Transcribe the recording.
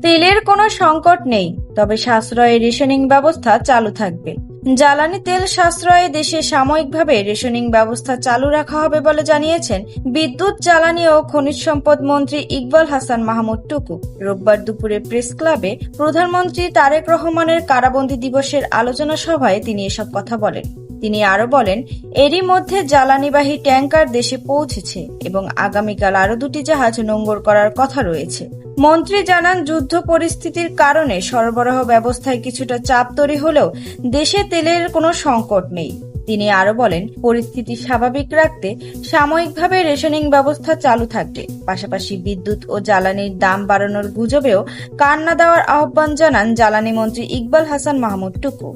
তেলের কোনো সংকট নেই, তবে সাশ্রয়ে রেশনিং ব্যবস্থা চালু থাকবে। জ্বালানি তেল সাশ্রয়ে দেশে সাময়িকভাবে রেশনিং ব্যবস্থা চালু রাখা হবে বলে জানিয়েছেন বিদ্যুৎ, জ্বালানি ও খনিজ সম্পদ মন্ত্রী ইকবাল হাসান মাহমুদ টুকু। রোববার দুপুরে প্রেস ক্লাবে প্রধানমন্ত্রী তারেক রহমানের কারাবন্দী দিবসের আলোচনা সভায় তিনি এসব কথা বলেন। তিনি আরো বলেন, এরই মধ্যে জ্বালানিবাহী ট্যাঙ্কার দেশে পৌঁছেছে এবং আগামীকাল আরো 2টি জাহাজ নোঙর করার কথা রয়েছে। মন্ত্রী জানান, যুদ্ধ পরিস্থিতির কারণে সরবরাহ ব্যবস্থায় কিছুটা চাপ তৈরি হলেও দেশে তেলের কোনো সংকট নেই। তিনি আরো বলেন, পরিস্থিতি স্বাভাবিক রাখতে সাময়িকভাবে রেশনিং ব্যবস্থা চালু থাকবে। পাশাপাশি বিদ্যুৎ ও জ্বালানির দাম বাড়ানোর গুজবেও কান না দেওয়ার আহ্বান জানান জ্বালানি মন্ত্রী ইকবাল হাসান মাহমুদ টুকু।